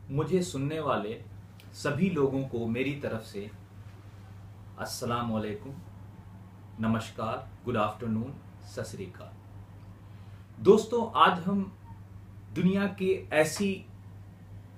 मुझे सुनने वाले सभी लोगों को मेरी तरफ से अस्सलाम वालेकुम, नमस्कार, गुड आफ्टरनून, सत श्री अकाल। दोस्तों, आज हम दुनिया के ऐसी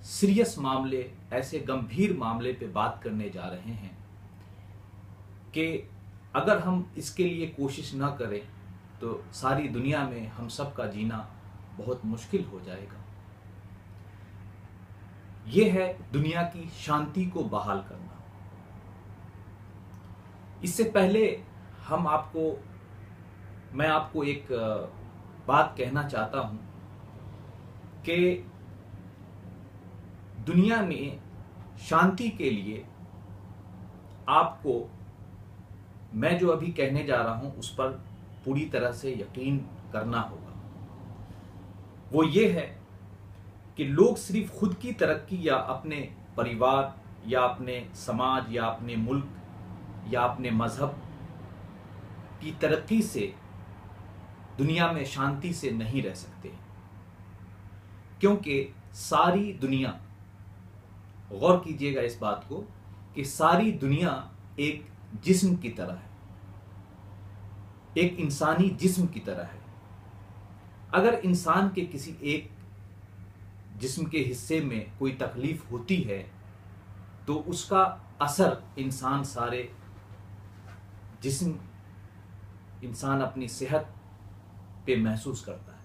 सीरियस मामले, ऐसे गंभीर मामले पे बात करने जा रहे हैं कि अगर हम इसके लिए कोशिश ना करें तो सारी दुनिया में हम सब का जीना बहुत मुश्किल हो जाएगा। ये है दुनिया की शांति को बहाल करना। इससे पहले मैं आपको एक बात कहना चाहता हूं कि दुनिया में शांति के लिए आपको मैं जो अभी कहने जा रहा हूं उस पर पूरी तरह से यकीन करना होगा। वो ये है कि लोग सिर्फ खुद की तरक्की या अपने परिवार या अपने समाज या अपने मुल्क या अपने मजहब की तरक्की से दुनिया में शांति से नहीं रह सकते, क्योंकि सारी दुनिया, गौर कीजिएगा इस बात को, कि सारी दुनिया एक जिस्म की तरह है, एक इंसानी जिस्म की तरह है। अगर इंसान के किसी एक जिस्म के हिस्से में कोई तकलीफ होती है तो उसका असर सारे जिस्म, इंसान अपनी सेहत पे महसूस करता है।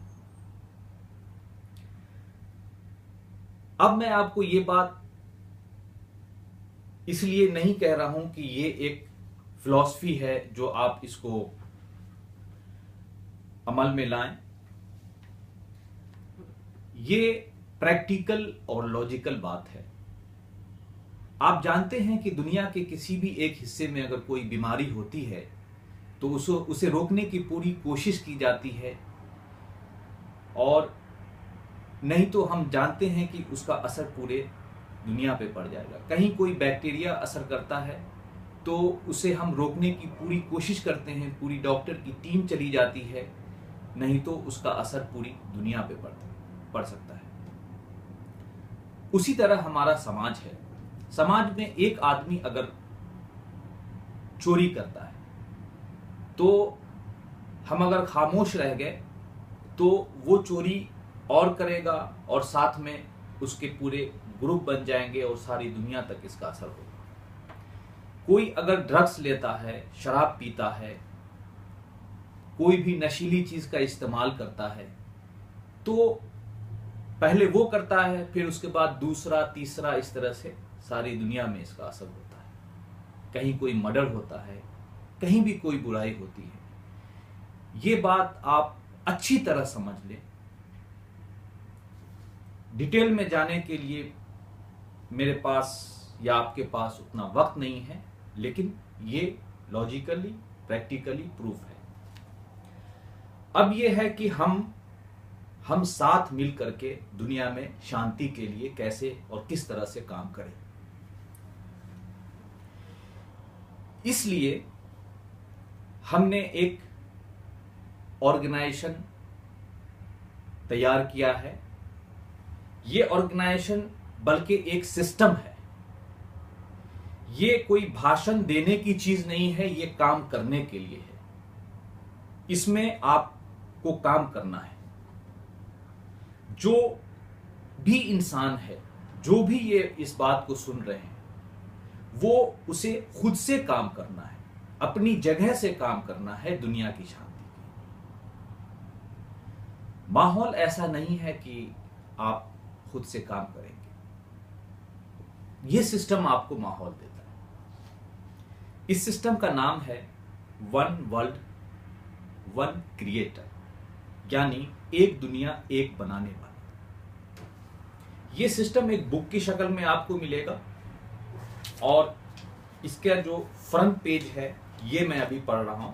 अब मैं आपको ये बात इसलिए नहीं कह रहा हूं कि ये एक फिलॉसफी है जो आप इसको अमल में लाएं। ये प्रैक्टिकल और लॉजिकल बात है। आप जानते हैं कि दुनिया के किसी भी एक हिस्से में अगर कोई बीमारी होती है तो उसे रोकने की पूरी कोशिश की जाती है, और नहीं तो हम जानते हैं कि उसका असर पूरे दुनिया पे पड़ जाएगा। कहीं कोई बैक्टीरिया असर करता है तो उसे हम रोकने की पूरी कोशिश करते हैं, पूरी डॉक्टर की टीम चली जाती है, नहीं तो उसका असर पूरी दुनिया पे पड़ सकता है। उसी तरह हमारा समाज है। समाज में एक आदमी अगर चोरी करता है तो हम अगर खामोश रह गए तो वो चोरी और करेगा और साथ में उसके पूरे ग्रुप बन जाएंगे और सारी दुनिया तक इसका असर होगा। कोई अगर ड्रग्स लेता है, शराब पीता है, कोई भी नशीली चीज का इस्तेमाल करता है तो पहले वो करता है, फिर उसके बाद दूसरा, तीसरा, इस तरह से सारी दुनिया में इसका असर होता है। कहीं कोई मर्डर होता है, कहीं भी कोई बुराई होती है। ये बात आप अच्छी तरह समझ लें। डिटेल में जाने के लिए मेरे पास या आपके पास उतना वक्त नहीं है, लेकिन ये लॉजिकली, प्रैक्टिकली प्रूफ है। अब ये है कि हम साथ मिल करके दुनिया में शांति के लिए कैसे और किस तरह से काम करें। इसलिए हमने एक ऑर्गेनाइजेशन तैयार किया है। ये ऑर्गेनाइजेशन बल्कि एक सिस्टम है। ये कोई भाषण देने की चीज नहीं है, ये काम करने के लिए है। इसमें आपको काम करना है। जो भी इंसान है, जो भी ये इस बात को सुन रहे हैं, वो उसे खुद से काम करना है, अपनी जगह से काम करना है दुनिया की शांति के लिए। माहौल ऐसा नहीं है कि आप खुद से काम करेंगे, ये सिस्टम आपको माहौल देता है। इस सिस्टम का नाम है वन वर्ल्ड वन क्रिएटर, यानी एक दुनिया एक बनाने वाला। ये सिस्टम एक बुक की शक्ल में आपको मिलेगा और इसका जो फ्रंट पेज है ये मैं अभी पढ़ रहा हूं।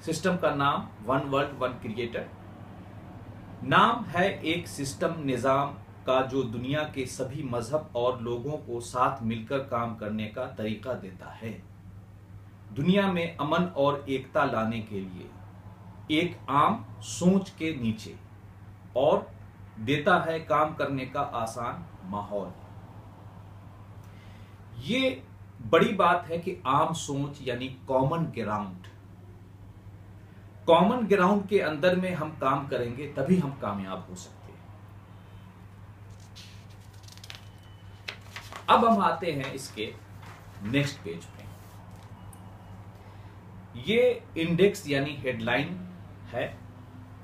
सिस्टम का नाम वन वर्ल्ड वन क्रिएटर नाम है। एक सिस्टम, निजाम का जो दुनिया के सभी मजहब और लोगों को साथ मिलकर काम करने का तरीका देता है। दुनिया में अमन और एकता लाने के लिए एक आम सोच के नीचे और देता है काम करने का आसान माहौल। ये बड़ी बात है कि आम सोच यानी कॉमन ग्राउंड, कॉमन ग्राउंड के अंदर में हम काम करेंगे तभी हम कामयाब हो सकते हैं। अब हम आते हैं इसके नेक्स्ट पेज पे। ये इंडेक्स यानी हेडलाइन है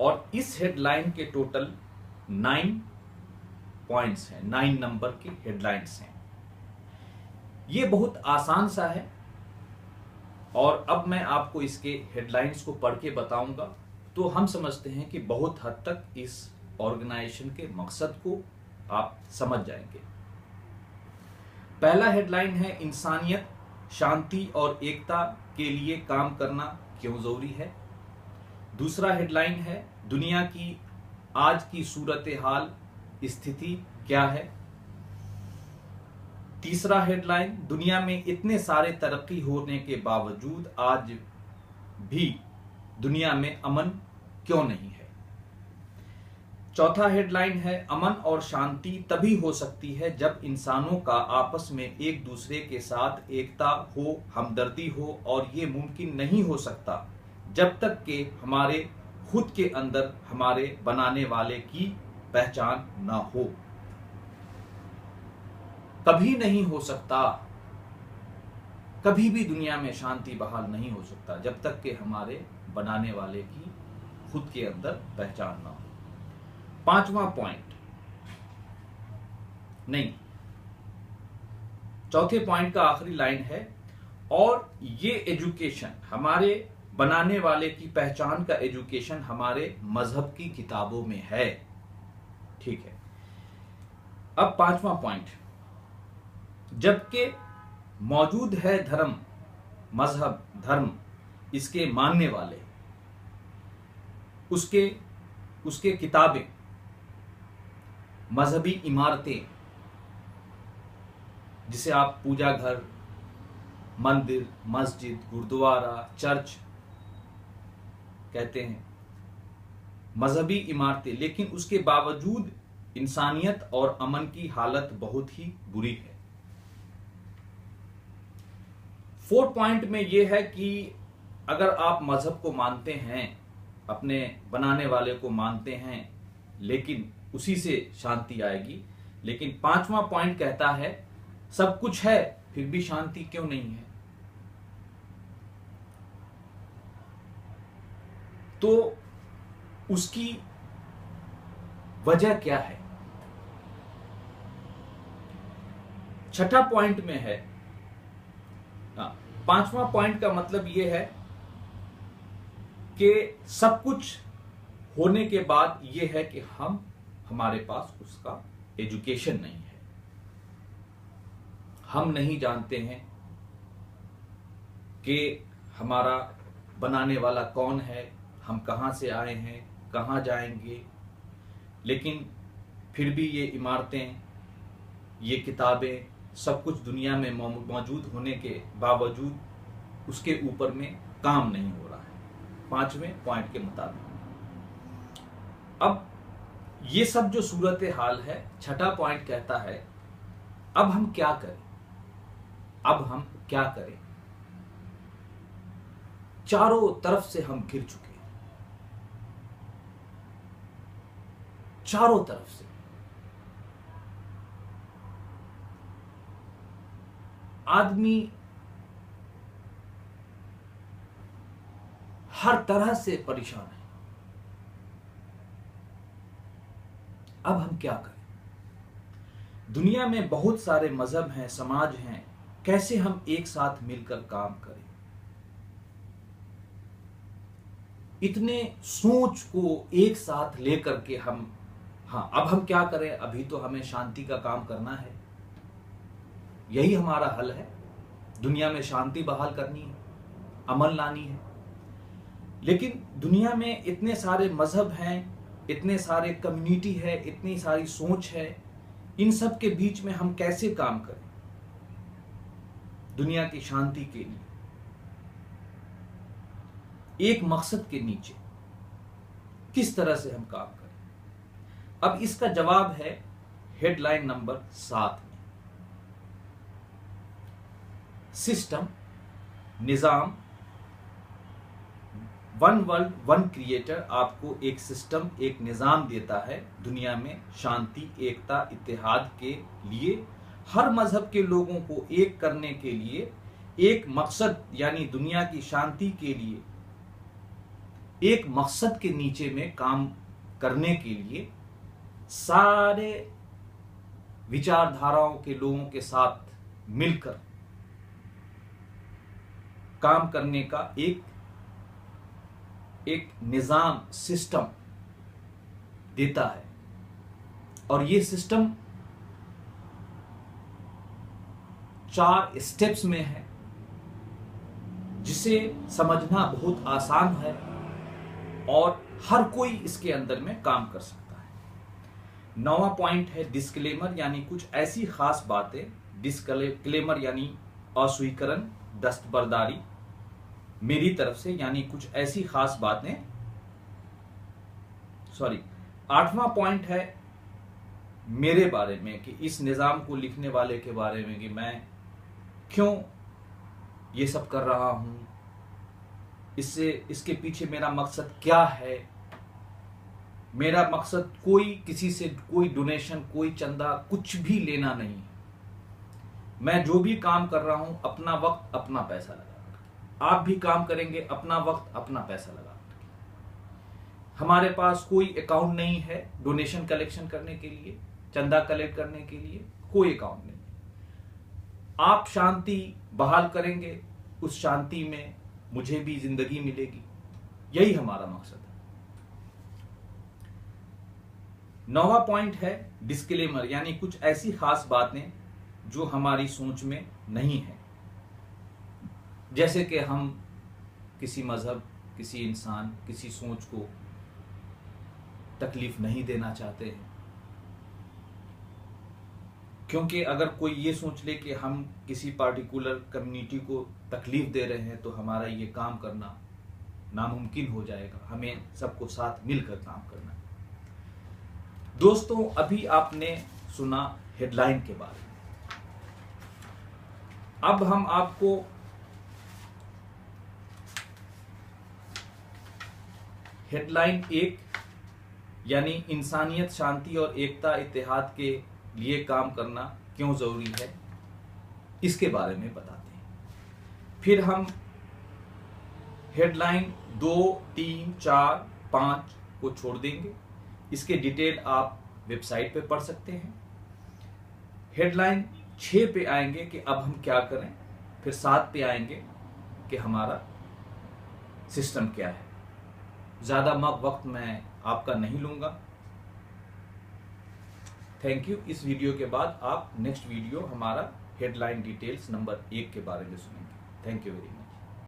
और इस हेडलाइन के टोटल 9 पॉइंट्स हैं, 9 नंबर के हेडलाइंस हैं। ये बहुत आसान सा है और अब मैं आपको इसके हेडलाइंस को पढ़ के बताऊंगा तो हम समझते हैं कि बहुत हद तक इस ऑर्गेनाइजेशन के मकसद को आप समझ जाएंगे। पहला हेडलाइन है इंसानियत, शांति और एकता के लिए काम करना क्यों जरूरी है। दूसरा हेडलाइन है दुनिया की आज की सूरत हाल स्थिति क्या है। तीसरा हेडलाइन दुनिया में इतने सारे तरक्की होने के बावजूद आज भी दुनिया में अमन क्यों नहीं है। चौथा हेडलाइन है अमन और शांति तभी हो सकती है जब इंसानों का आपस में एक दूसरे के साथ एकता हो, हमदर्दी हो, और ये मुमकिन नहीं हो सकता जब तक कि हमारे खुद के अंदर हमारे बनाने वाले की पहचान ना हो। कभी नहीं हो सकता, कभी भी दुनिया में शांति बहाल नहीं हो सकता जब तक कि हमारे बनाने वाले की खुद के अंदर पहचान ना हो। पांचवा पॉइंट नहीं, चौथे पॉइंट का आखिरी लाइन है और ये एजुकेशन, हमारे बनाने वाले की पहचान का एजुकेशन हमारे मजहब की किताबों में है। ठीक है, अब पांचवा पॉइंट, जबकि मौजूद है धर्म, मजहब, धर्म, इसके मानने वाले, उसके किताबें, मजहबी इमारतें जिसे आप पूजा घर, मंदिर, मस्जिद, गुरुद्वारा, चर्च कहते हैं, मजहबी इमारतें, लेकिन उसके बावजूद इंसानियत और अमन की हालत बहुत ही बुरी है। 4 पॉइंट में यह है कि अगर आप मजहब को मानते हैं, अपने बनाने वाले को मानते हैं, लेकिन उसी से शांति आएगी। लेकिन 5वां पॉइंट कहता है सब कुछ है फिर भी शांति क्यों नहीं है। तो उसकी वजह क्या है। छठा पॉइंट में है, 5वां पॉइंट का मतलब यह है कि सब कुछ होने के बाद यह है कि हमारे पास उसका एजुकेशन नहीं है। हम नहीं जानते हैं कि हमारा बनाने वाला कौन है, हम कहां से आए हैं, कहां जाएंगे। लेकिन फिर भी ये इमारतें, ये किताबें, सब कुछ दुनिया में मौजूद होने के बावजूद उसके ऊपर में काम नहीं हो रहा है, 5वें पॉइंट के मुताबिक। अब ये सब जो सूरत हाल है, छठा पॉइंट कहता है अब हम क्या करें, अब हम क्या करें। चारों तरफ से हम घिर चुके हैं, चारों तरफ से। आदमी हर तरह से परेशान है। अब हम क्या करें। दुनिया में बहुत सारे मजहब हैं, समाज हैं, कैसे हम एक साथ मिलकर काम करें। इतने सोच को एक साथ लेकर के हम, अब हम क्या करें, अभी तो हमें शांति का काम करना है, यही हमारा हल है। दुनिया में शांति बहाल करनी है, अमन लानी है। लेकिन दुनिया में इतने सारे मजहब हैं, इतने सारे कम्युनिटी है, इतनी सारी सोच है, इन सब के बीच में हम कैसे काम करें दुनिया की शांति के लिए, एक मकसद के नीचे किस तरह से हम काम करें। अब इसका जवाब है हेडलाइन नंबर 7 में। सिस्टम, निजाम, वन वर्ल्ड वन क्रिएटर आपको एक सिस्टम, एक निजाम देता है दुनिया में शांति, एकता, इत्तेहाद के लिए, हर मजहब के लोगों को एक करने के लिए, एक मकसद यानी दुनिया की शांति के लिए, एक मकसद के नीचे में काम करने के लिए सारे विचारधाराओं के लोगों के साथ मिलकर काम करने का एक निजाम, सिस्टम देता है। और ये सिस्टम 4 स्टेप्स में है, जिसे समझना बहुत आसान है और हर कोई इसके अंदर में काम कर सकता है। 9वां पॉइंट है डिस्क्लेमर, यानी कुछ ऐसी खास बातें, डिस्क्लेमर यानी अस्वीकरण, दस्तबरदारी मेरी तरफ से, यानी कुछ ऐसी खास बातें। 8वां पॉइंट है मेरे बारे में, कि इस निजाम को लिखने वाले के बारे में, कि मैं क्यों ये सब कर रहा हूं, इसके पीछे मेरा मकसद क्या है। मेरा मकसद किसी से कोई डोनेशन, कोई चंदा, कुछ भी लेना नहीं है। मैं जो भी काम कर रहा हूं अपना वक्त, अपना पैसा लगा, आप भी काम करेंगे अपना वक्त, अपना पैसा लगा। हमारे पास कोई अकाउंट नहीं है डोनेशन कलेक्शन करने के लिए, चंदा कलेक्ट करने के लिए, कोई अकाउंट नहीं। आप शांति बहाल करेंगे, उस शांति में मुझे भी जिंदगी मिलेगी, यही हमारा मकसद है। 9वां पॉइंट है डिस्क्लेमर, यानी कुछ ऐसी खास बातें जो हमारी सोच में नहीं है, जैसे कि हम किसी मजहब, किसी इंसान, किसी सोच को तकलीफ नहीं देना चाहते हैं। क्योंकि अगर कोई ये सोच ले कि हम किसी पार्टिकुलर कम्युनिटी को तकलीफ दे रहे हैं तो हमारा ये काम करना नामुमकिन हो जाएगा। हमें सबको साथ मिलकर काम करना है। दोस्तों, अभी आपने सुना हेडलाइन के बारे में। अब हम आपको हेडलाइन 1 यानी इंसानियत, शांति और एकता, इत्तेहाद के लिए काम करना क्यों जरूरी है, इसके बारे में बताते हैं। फिर हम हेडलाइन 2, 3, 4, 5 को छोड़ देंगे। इसके डिटेल आप वेबसाइट पे पढ़ सकते हैं। हेडलाइन 6 पे आएंगे कि अब हम क्या करें। फिर 7 पे आएंगे कि हमारा सिस्टम क्या है। ज़्यादा वक्त मैं आपका नहीं लूँगा। Thank you. इस वीडियो के बाद आप नेक्स्ट वीडियो हमारा हेडलाइन डिटेल्स नंबर 1 के बारे में सुनेंगे। Thank you very much.